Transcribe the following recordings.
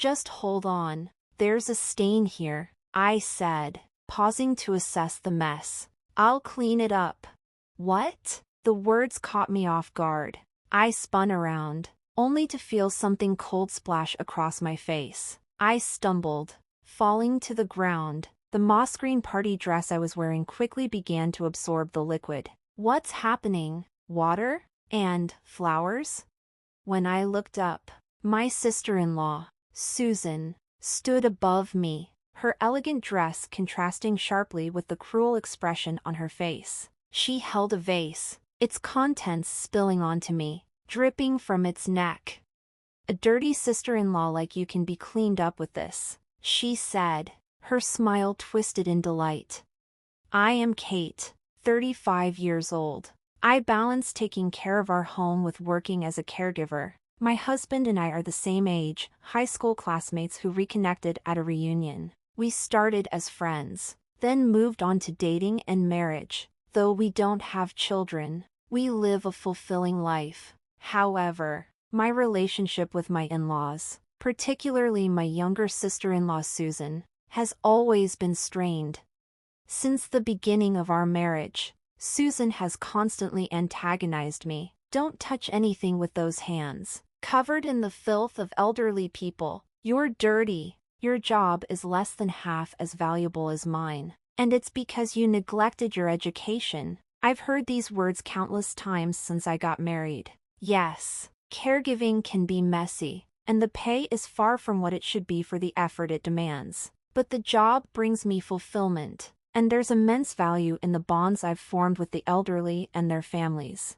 Just hold on. There's a stain here, I said, pausing to assess the mess. I'll clean it up. What? The words caught me off guard. I spun around, only to feel something cold splash across my face. I stumbled, falling to the ground. The moss green party dress I was wearing quickly began to absorb the liquid. What's happening? Water? And flowers? When I looked up, my sister-in-law, Susan, stood above me, her elegant dress contrasting sharply with the cruel expression on her face. She held a vase, its contents spilling onto me, dripping from its neck. A dirty sister-in-law like you can be cleaned up with this, she said, her smile twisted in delight. I am Kate, 35 years old. I balance taking care of our home with working as a caregiver. My husband and I are the same age, high school classmates who reconnected at a reunion. We started as friends, then moved on to dating and marriage. Though we don't have children, we live a fulfilling life. However, my relationship with my in-laws, particularly my younger sister-in-law Susan, has always been strained. Since the beginning of our marriage, Susan has constantly antagonized me. Don't touch anything with those hands, covered in the filth of elderly people. You're dirty. Your job is less than half as valuable as mine. And it's because you neglected your education. I've heard these words countless times since I got married. Yes, caregiving can be messy, and the pay is far from what it should be for the effort it demands. But the job brings me fulfillment, and there's immense value in the bonds I've formed with the elderly and their families.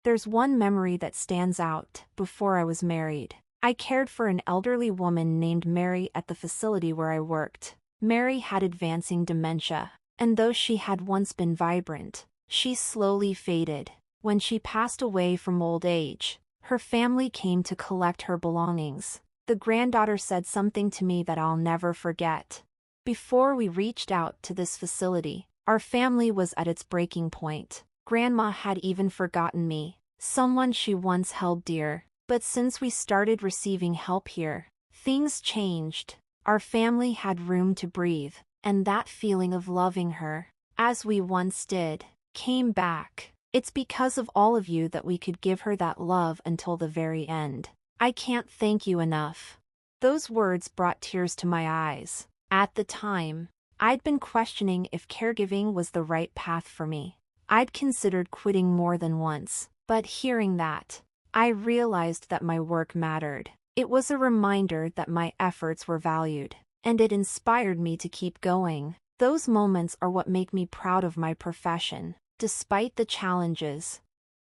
There's one memory that stands out. Before I was married, I cared for an elderly woman named Mary at the facility where I worked. Mary had advancing dementia, and though she had once been vibrant, she slowly faded. When she passed away from old age, her family came to collect her belongings. The granddaughter said something to me that I'll never forget. Before we reached out to this facility, our family was at its breaking point. Grandma had even forgotten me, someone she once held dear. But since we started receiving help here, things changed. Our family had room to breathe, and that feeling of loving her, as we once did, came back. It's because of all of you that we could give her that love until the very end. I can't thank you enough. Those words brought tears to my eyes. At the time, I'd been questioning if caregiving was the right path for me. I'd considered quitting more than once, but hearing that, I realized that my work mattered. It was a reminder that my efforts were valued, and it inspired me to keep going. Those moments are what make me proud of my profession, despite the challenges.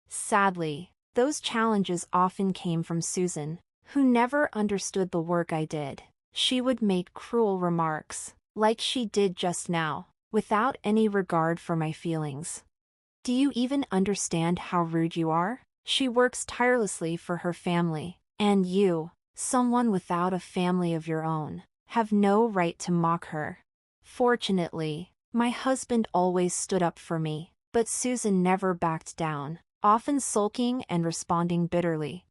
Sadly, those challenges often came from Susan, who never understood the work I did. She would make cruel remarks, like she did just now, without any regard for my feelings. Do you even understand how rude you are? She works tirelessly for her family, and you, someone without a family of your own, have no right to mock her. Fortunately, my husband always stood up for me, but Susan never backed down, often sulking and responding bitterly.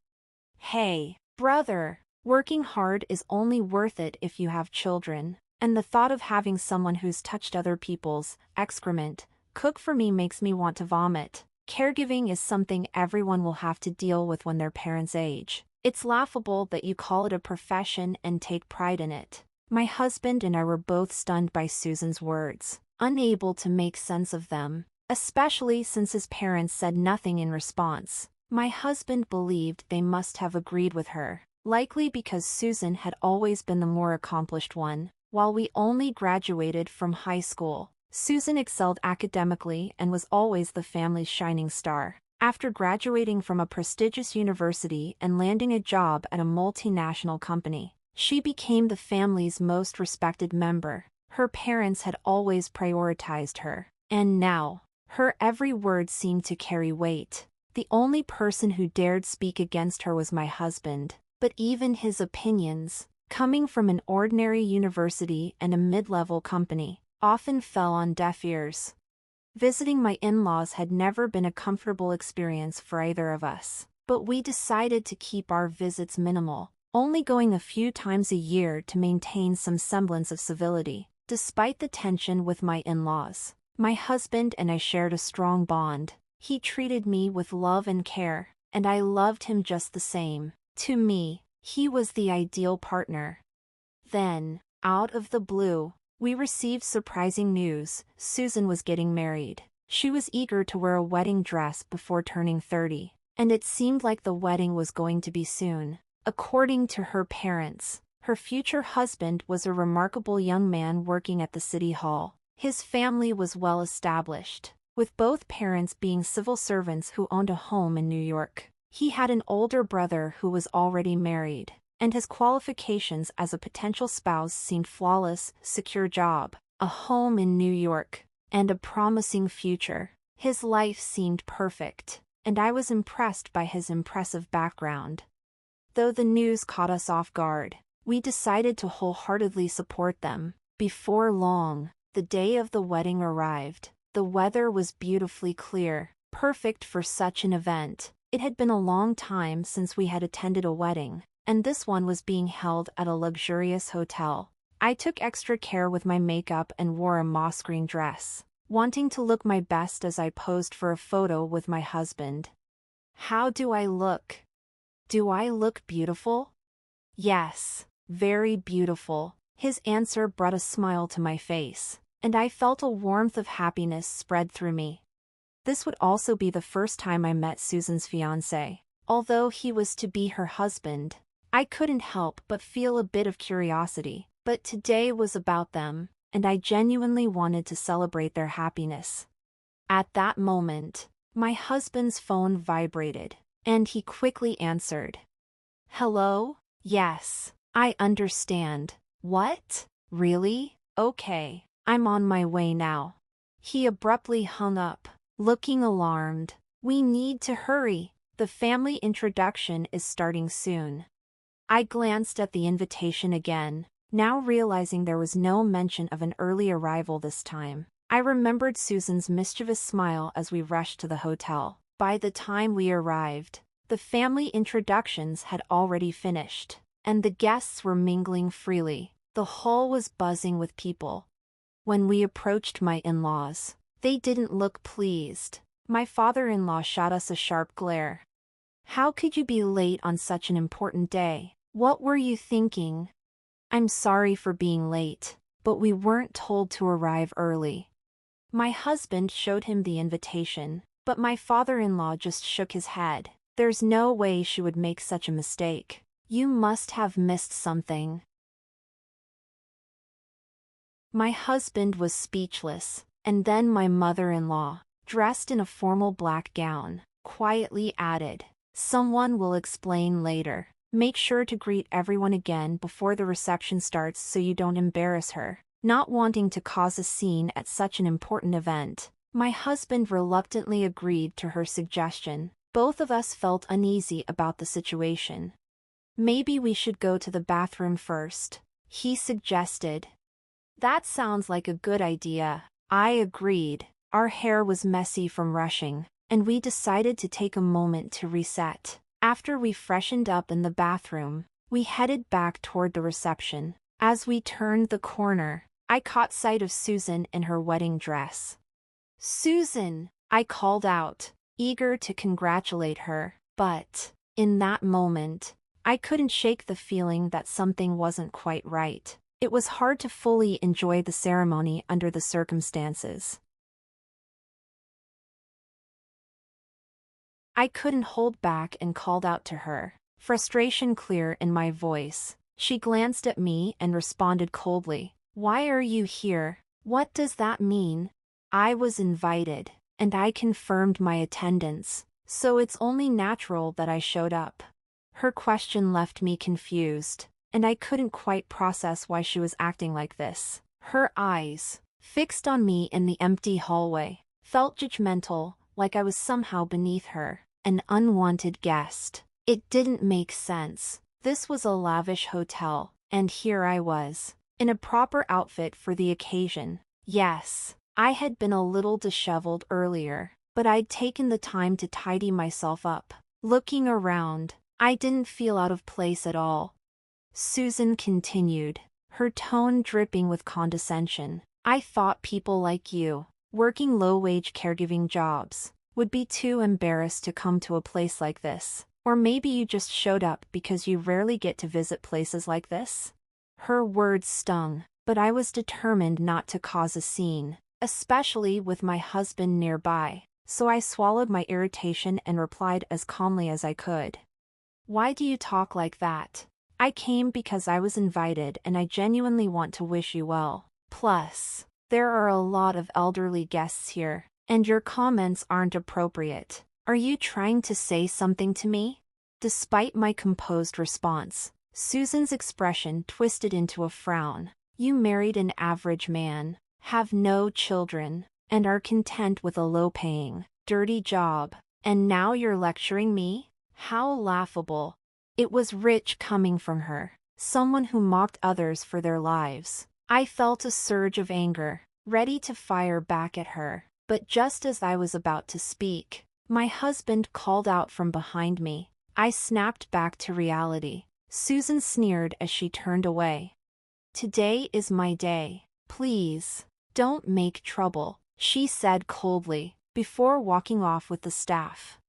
Hey, brother, working hard is only worth it if you have children, and the thought of having someone who's touched other people's excrement cook for me makes me want to vomit. Caregiving is something everyone will have to deal with when their parents age. It's laughable that you call it a profession and take pride in it. My husband and I were both stunned by Susan's words, unable to make sense of them, especially since his parents said nothing in response. My husband believed they must have agreed with her, likely because Susan had always been the more accomplished one. While we only graduated from high school, Susan excelled academically and was always the family's shining star. After graduating from a prestigious university and landing a job at a multinational company, she became the family's most respected member. Her parents had always prioritized her, and now, her every word seemed to carry weight. The only person who dared speak against her was my husband, but even his opinions, coming from an ordinary university and a mid-level company, often fell on deaf ears. Visiting my in-laws had never been a comfortable experience for either of us, but we decided to keep our visits minimal, only going a few times a year to maintain some semblance of civility. Despite the tension with my in-laws, my husband and I shared a strong bond. He treated me with love and care, and I loved him just the same. To me, he was the ideal partner. Then, out of the blue, we received surprising news. Susan was getting married. She was eager to wear a wedding dress before turning 30, and it seemed like the wedding was going to be soon. According to her parents, her future husband was a remarkable young man working at the city hall. His family was well established, with both parents being civil servants who owned a home in New York. He had an older brother who was already married, and his qualifications as a potential spouse seemed flawless: secure job, a home in New York, and a promising future. His life seemed perfect, and I was impressed by his impressive background. Though the news caught us off guard, we decided to wholeheartedly support them. Before long, the day of the wedding arrived. The weather was beautifully clear, perfect for such an event. It had been a long time since we had attended a wedding, and this one was being held at a luxurious hotel. I took extra care with my makeup and wore a moss green dress, wanting to look my best as I posed for a photo with my husband. How do I look? Do I look beautiful? Yes, very beautiful. His answer brought a smile to my face, and I felt a warmth of happiness spread through me. This would also be the first time I met Susan's fiancé. Although he was to be her husband, I couldn't help but feel a bit of curiosity. But today was about them, and I genuinely wanted to celebrate their happiness. At that moment, my husband's phone vibrated, and he quickly answered. Hello? Yes, I understand. What? Really? Okay, I'm on my way now. He abruptly hung up, looking alarmed. We need to hurry. The family introduction is starting soon. I glanced at the invitation again, now realizing there was no mention of an early arrival this time. I remembered Susan's mischievous smile as we rushed to the hotel. By the time we arrived, the family introductions had already finished, and the guests were mingling freely. The hall was buzzing with people. When we approached my in-laws, they didn't look pleased. My father-in-law shot us a sharp glare. How could you be late on such an important day? What were you thinking? I'm sorry for being late, but we weren't told to arrive early. My husband showed him the invitation, but my father-in-law just shook his head. There's no way she would make such a mistake. You must have missed something. My husband was speechless, and then my mother-in-law, dressed in a formal black gown, quietly added, "Someone will explain later. Make sure to greet everyone again before the reception starts so you don't embarrass her." Not wanting to cause a scene at such an important event, my husband reluctantly agreed to her suggestion. Both of us felt uneasy about the situation. Maybe we should go to the bathroom first, he suggested. That sounds like a good idea, I agreed. Our hair was messy from rushing, and we decided to take a moment to reset. After we freshened up in the bathroom, we headed back toward the reception. As we turned the corner, I caught sight of Susan in her wedding dress. "Susan!" I called out, eager to congratulate her, but, in that moment, I couldn't shake the feeling that something wasn't quite right. It was hard to fully enjoy the ceremony under the circumstances. I couldn't hold back and called out to her, frustration clear in my voice. She glanced at me and responded coldly, "Why are you here? What does that mean?" I was invited, and I confirmed my attendance, so it's only natural that I showed up. Her question left me confused, and I couldn't quite process why she was acting like this. Her eyes, fixed on me in the empty hallway, felt judgmental, like I was somehow beneath her, an unwanted guest. It didn't make sense. This was a lavish hotel, and here I was, in a proper outfit for the occasion. Yes, I had been a little disheveled earlier, but I'd taken the time to tidy myself up. Looking around, I didn't feel out of place at all. Susan continued, her tone dripping with condescension. I thought people like you, working low-wage caregiving jobs, would be too embarrassed to come to a place like this. Or maybe you just showed up because you rarely get to visit places like this? Her words stung, but I was determined not to cause a scene, especially with my husband nearby, so I swallowed my irritation and replied as calmly as I could. Why do you talk like that? I came because I was invited and I genuinely want to wish you well. Plus, there are a lot of elderly guests here, and your comments aren't appropriate. Are you trying to say something to me? Despite my composed response, Susan's expression twisted into a frown. You married an average man, have no children, and are content with a low-paying, dirty job, and now you're lecturing me? How laughable. It was rich coming from her, someone who mocked others for their lives. I felt a surge of anger, ready to fire back at her, but just as I was about to speak, my husband called out from behind me. I snapped back to reality. Susan sneered as she turned away. Today is my day. Please, don't make trouble, she said coldly, before walking off with the staff.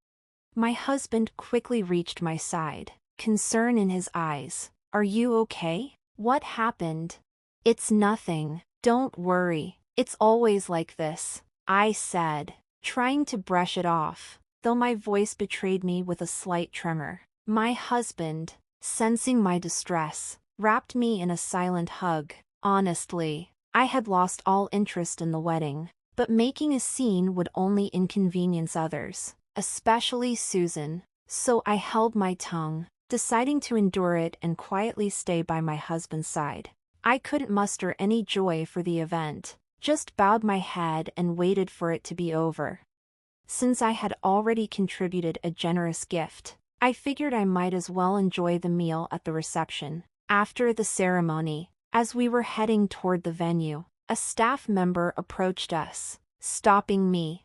My husband quickly reached my side, concern in his eyes. Are you okay? What happened? It's nothing, don't worry, it's always like this, I said, trying to brush it off, though my voice betrayed me with a slight tremor. My husband, sensing my distress, wrapped me in a silent hug. Honestly, I had lost all interest in the wedding, but making a scene would only inconvenience others, especially Susan, so I held my tongue, deciding to endure it and quietly stay by my husband's side. I couldn't muster any joy for the event, just bowed my head and waited for it to be over. Since I had already contributed a generous gift, I figured I might as well enjoy the meal at the reception. After the ceremony, as we were heading toward the venue, a staff member approached us, stopping me.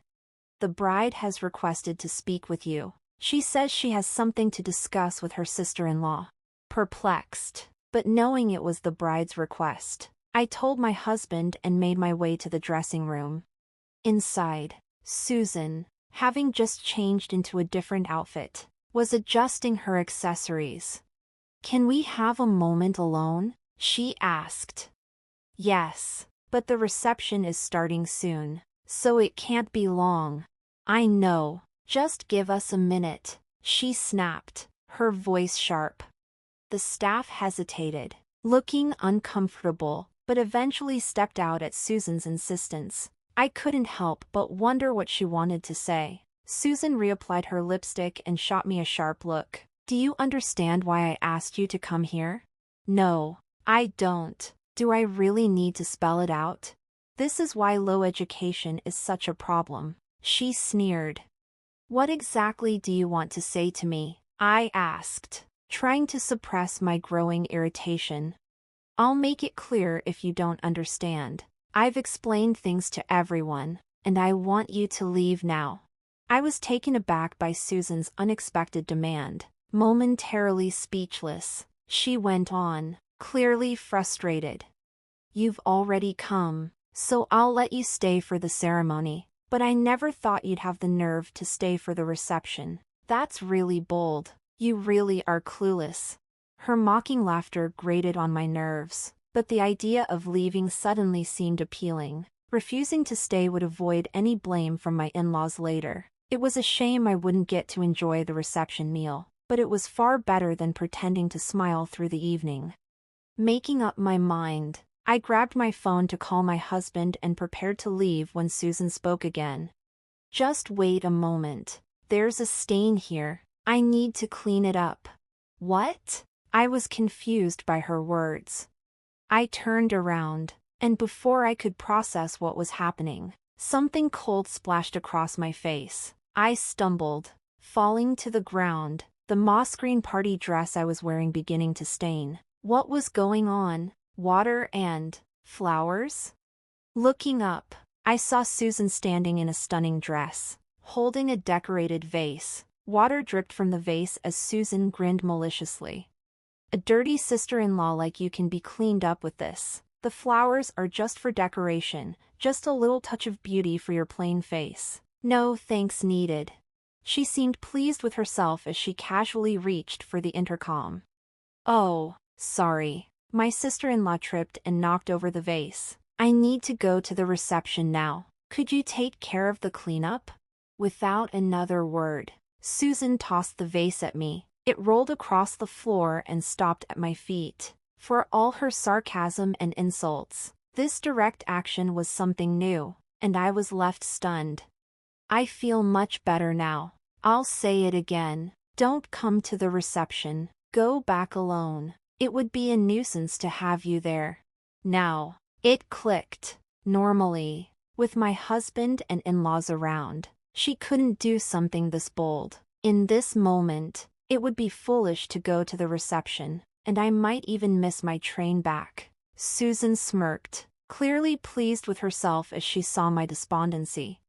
The bride has requested to speak with you. She says she has something to discuss with her sister-in-law. Perplexed, but knowing it was the bride's request, I told my husband and made my way to the dressing room. Inside, Susan, having just changed into a different outfit, was adjusting her accessories. Can we have a moment alone? She asked. Yes, but the reception is starting soon, so it can't be long. I know, just give us a minute, she snapped, her voice sharp. The staff hesitated, looking uncomfortable, but eventually stepped out at Susan's insistence. I couldn't help but wonder what she wanted to say. Susan reapplied her lipstick and shot me a sharp look. Do you understand why I asked you to come here? No, I don't. Do I really need to spell it out? This is why low education is such a problem, she sneered. What exactly do you want to say to me? I asked, trying to suppress my growing irritation. I'll make it clear if you don't understand. I've explained things to everyone, and I want you to leave now. I was taken aback by Susan's unexpected demand. Momentarily speechless, she went on, clearly frustrated. You've already come, so I'll let you stay for the ceremony, but I never thought you'd have the nerve to stay for the reception. That's really bold. You really are clueless. Her mocking laughter grated on my nerves, but the idea of leaving suddenly seemed appealing. Refusing to stay would avoid any blame from my in-laws later. It was a shame I wouldn't get to enjoy the reception meal, but it was far better than pretending to smile through the evening. Making up my mind, I grabbed my phone to call my husband and prepared to leave when Susan spoke again. Just wait a moment. There's a stain here. I need to clean it up. What? I was confused by her words. I turned around, and before I could process what was happening, something cold splashed across my face. I stumbled, falling to the ground, the moss green party dress I was wearing beginning to stain. What was going on? Water and flowers? Looking up, I saw Susan standing in a stunning dress, holding a decorated vase. Water dripped from the vase as Susan grinned maliciously. A dirty sister-in-law like you can be cleaned up with this. The flowers are just for decoration, just a little touch of beauty for your plain face. No thanks needed. She seemed pleased with herself as she casually reached for the intercom. Oh, sorry. My sister-in-law tripped and knocked over the vase. I need to go to the reception now. Could you take care of the cleanup? Without another word, Susan tossed the vase at me. It rolled across the floor and stopped at my feet. For all her sarcasm and insults, this direct action was something new, and I was left stunned. I feel much better now. I'll say it again. Don't come to the reception. Go back alone. It would be a nuisance to have you there. Now, it clicked. Normally, with my husband and in-laws around, she couldn't do something this bold. In this moment, it would be foolish to go to the reception, and I might even miss my train back. Susan smirked, clearly pleased with herself as she saw my despondency.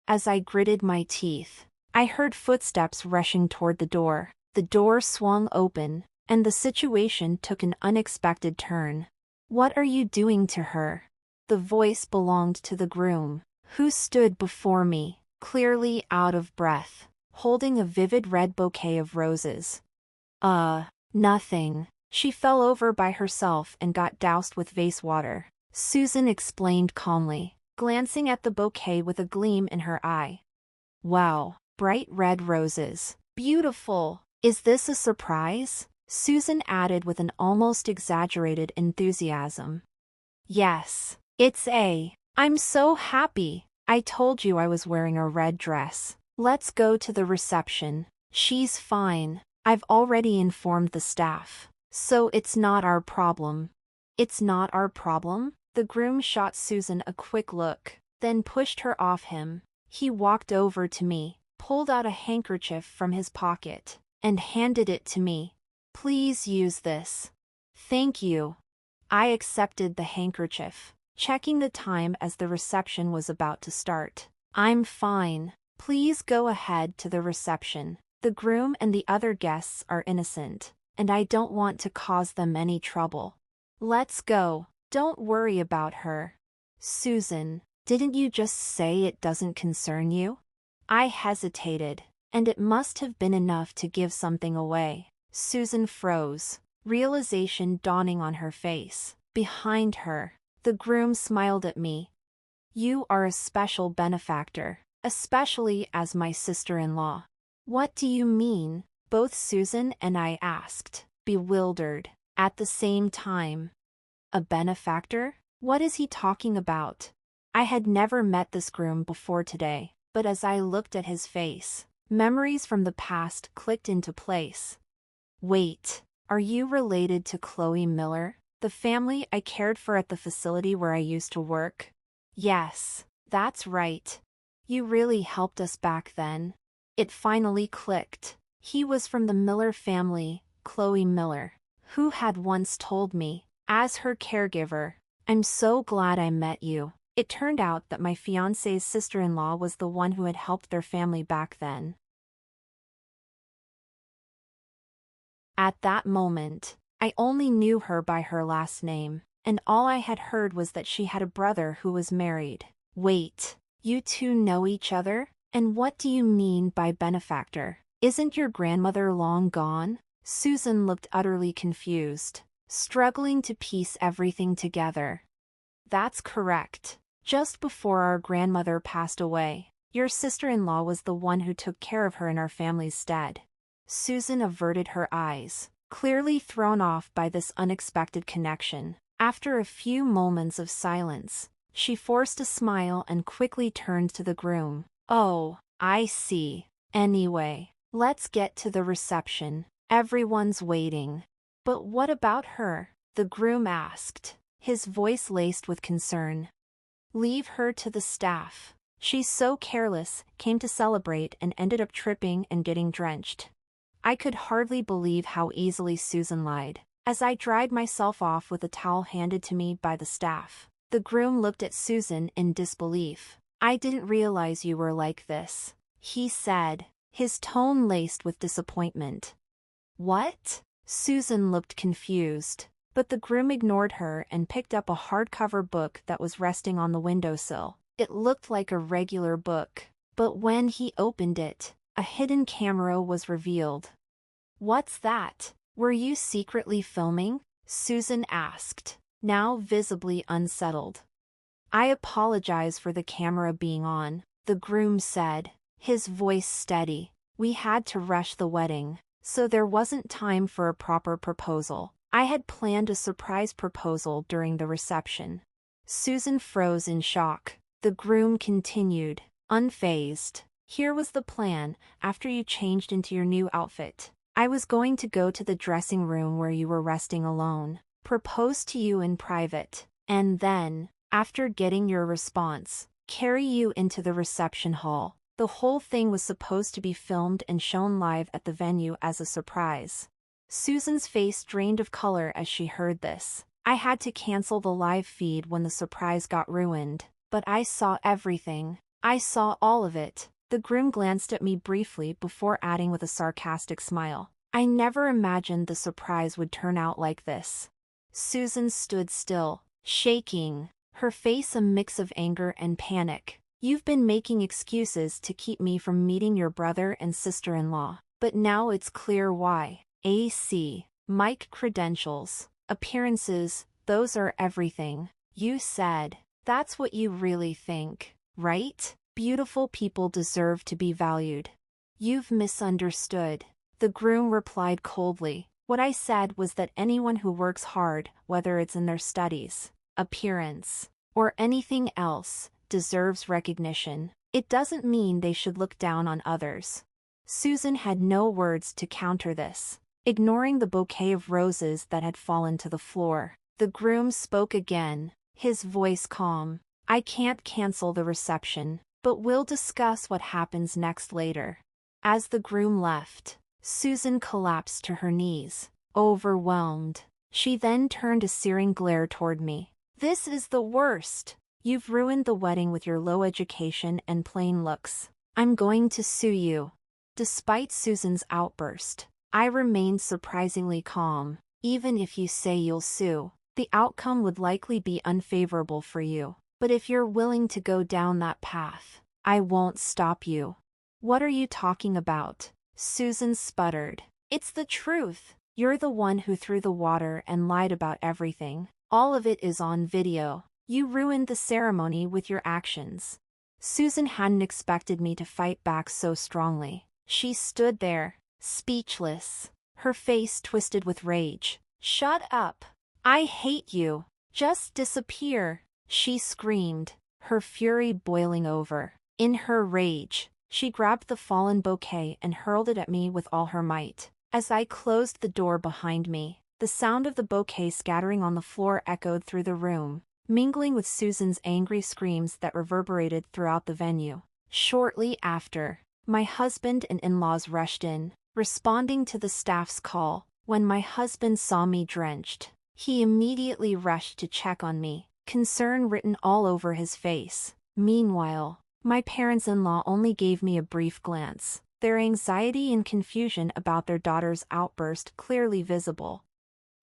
As I gritted my teeth, I heard footsteps rushing toward the door. The door swung open, and the situation took an unexpected turn. What are you doing to her? The voice belonged to the groom, who stood before me, clearly out of breath, holding a vivid red bouquet of roses. Nothing. She fell over by herself and got doused with vase water, Susan explained calmly, glancing at the bouquet with a gleam in her eye. Wow, bright red roses. Beautiful. Is this a surprise? Susan added with an almost exaggerated enthusiasm. Yes, I'm so happy. I told you I was wearing a red dress. Let's go to the reception. She's fine. I've already informed the staff. So it's not our problem. It's not our problem? The groom shot Susan a quick look, then pushed her off him. He walked over to me, pulled out a handkerchief from his pocket, and handed it to me. Please use this. Thank you. I accepted the handkerchief, checking the time as the reception was about to start. I'm fine. Please go ahead to the reception. The groom and the other guests are innocent, and I don't want to cause them any trouble. Let's go. Don't worry about her. Susan, didn't you just say it doesn't concern you? I hesitated, and it must have been enough to give something away. Susan froze, realization dawning on her face. Behind her, the groom smiled at me. You are a special benefactor, especially as my sister-in-law. What do you mean? Both Susan and I asked, bewildered, at the same time. A benefactor? What is he talking about? I had never met this groom before today, but as I looked at his face, memories from the past clicked into place. Wait, are you related to Chloe Miller, the family I cared for at the facility where I used to work? Yes, that's right. You really helped us back then. It finally clicked. He was from the Miller family, Chloe Miller, who had once told me, as her caregiver, I'm so glad I met you. It turned out that my fiancé's sister-in-law was the one who had helped their family back then. At that moment, I only knew her by her last name, and all I had heard was that she had a brother who was married. Wait, you two know each other? And what do you mean by benefactor? Isn't your grandmother long gone? Susan looked utterly confused, struggling to piece everything together. That's correct. Just before our grandmother passed away, your sister-in-law was the one who took care of her in our family's stead. Susan averted her eyes, clearly thrown off by this unexpected connection. After a few moments of silence, she forced a smile and quickly turned to the groom. Oh, I see. Anyway, let's get to the reception. Everyone's waiting. But what about her? The groom asked, his voice laced with concern. Leave her to the staff. She's so careless, came to celebrate and ended up tripping and getting drenched. I could hardly believe how easily Susan lied, as I dried myself off with a towel handed to me by the staff. The groom looked at Susan in disbelief. I didn't realize you were like this, he said, his tone laced with disappointment. What? Susan looked confused, but the groom ignored her and picked up a hardcover book that was resting on the windowsill. It looked like a regular book, but when he opened it, a hidden camera was revealed. "What's that? Were you secretly filming?" Susan asked, now visibly unsettled. "I apologize for the camera being on," the groom said, his voice steady. "We had to rush the wedding, so there wasn't time for a proper proposal. I had planned a surprise proposal during the reception." Susan froze in shock. The groom continued, unfazed. "Here was the plan. After you changed into your new outfit, I was going to go to the dressing room where you were resting alone, propose to you in private, and then, after getting your response, carry you into the reception hall. The whole thing was supposed to be filmed and shown live at the venue as a surprise." Susan's face drained of color as she heard this. "I had to cancel the live feed when the surprise got ruined, but I saw everything. I saw all of it." The groom glanced at me briefly before adding with a sarcastic smile, "I never imagined the surprise would turn out like this." Susan stood still, shaking, her face a mix of anger and panic. "You've been making excuses to keep me from meeting your brother and sister-in-law, but now it's clear why. AC, mic credentials, appearances, those are everything. You said, that's what you really think, right? Beautiful people deserve to be valued." "You've misunderstood," the groom replied coldly. "What I said was that anyone who works hard, whether it's in their studies, appearance, or anything else, deserves recognition. It doesn't mean they should look down on others." Susan had no words to counter this. Ignoring the bouquet of roses that had fallen to the floor, the groom spoke again, his voice calm. "I can't cancel the reception, but we'll discuss what happens next later." As the groom left, Susan collapsed to her knees, overwhelmed. She then turned a searing glare toward me. "This is the worst. You've ruined the wedding with your low education and plain looks. I'm going to sue you." Despite Susan's outburst, I remained surprisingly calm. "Even if you say you'll sue, the outcome would likely be unfavorable for you. But if you're willing to go down that path, I won't stop you." "What are you talking about?" Susan sputtered. "It's the truth. You're the one who threw the water and lied about everything. All of it is on video. You ruined the ceremony with your actions." Susan hadn't expected me to fight back so strongly. She stood there, speechless, her face twisted with rage. "Shut up. I hate you. Just disappear," she screamed, her fury boiling over. In her rage, she grabbed the fallen bouquet and hurled it at me with all her might. As I closed the door behind me, the sound of the bouquet scattering on the floor echoed through the room, mingling with Susan's angry screams that reverberated throughout the venue. Shortly after, my husband and in-laws rushed in, responding to the staff's call. When my husband saw me drenched, he immediately rushed to check on me, concern written all over his face. Meanwhile, my parents-in-law only gave me a brief glance, their anxiety and confusion about their daughter's outburst clearly visible.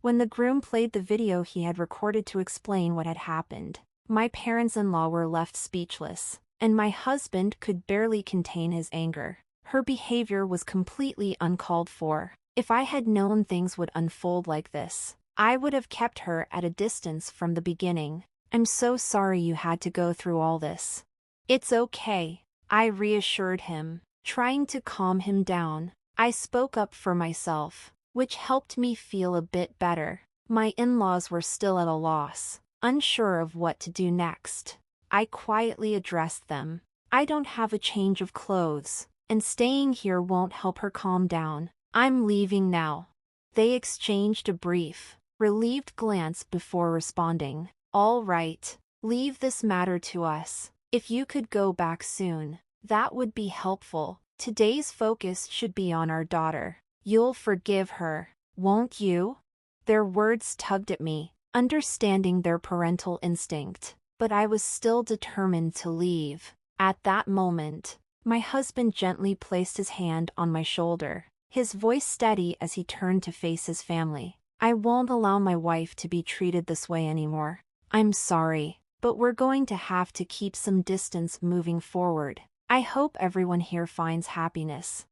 When the groom played the video he had recorded to explain what had happened, my parents-in-law were left speechless, and my husband could barely contain his anger. Her behavior was completely uncalled for. If I had known things would unfold like this, I would have kept her at a distance from the beginning. "I'm so sorry you had to go through all this." "It's okay," I reassured him, trying to calm him down. I spoke up for myself, which helped me feel a bit better. My in-laws were still at a loss, unsure of what to do next. I quietly addressed them. "I don't have a change of clothes, and staying here won't help her calm down. I'm leaving now." They exchanged a brief, relieved glance before responding. "All right, leave this matter to us. If you could go back soon, that would be helpful. Today's focus should be on our daughter. You'll forgive her, won't you?" Their words tugged at me, understanding their parental instinct, but I was still determined to leave. At that moment, my husband gently placed his hand on my shoulder. his voice steady as he turned to face his family. I won't allow my wife to be treated this way anymore. I'm sorry, but we're going to have to keep some distance moving forward. I hope everyone here finds happiness.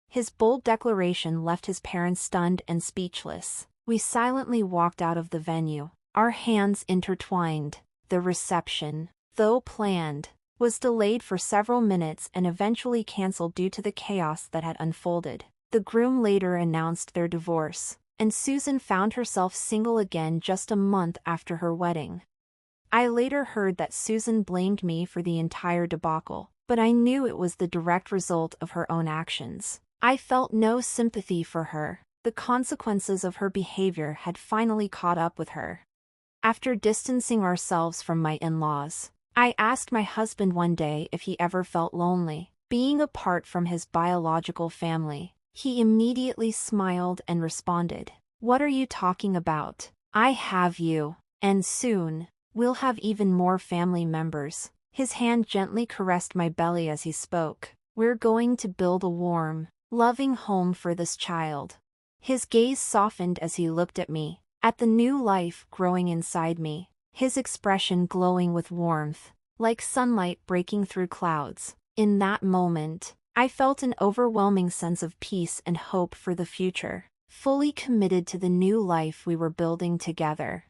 His bold declaration left his parents stunned and speechless. We silently walked out of the venue, our hands intertwined. The reception, though planned, was delayed for several minutes and eventually cancelled due to the chaos that had unfolded. The groom later announced their divorce, and Susan found herself single again just a month after her wedding. I later heard that Susan blamed me for the entire debacle, but I knew it was the direct result of her own actions. I felt no sympathy for her. The consequences of her behavior had finally caught up with her. After distancing ourselves from my in-laws, I asked my husband one day if he ever felt lonely, being apart from his biological family. He immediately smiled and responded, "What are you talking about? I have you, and soon, we'll have even more family members." His hand gently caressed my belly as he spoke. "We're going to build a warm, loving home for this child." His gaze softened as he looked at me, at the new life growing inside me, his expression glowing with warmth, like sunlight breaking through clouds. In that moment, I felt an overwhelming sense of peace and hope for the future, fully committed to the new life we were building together.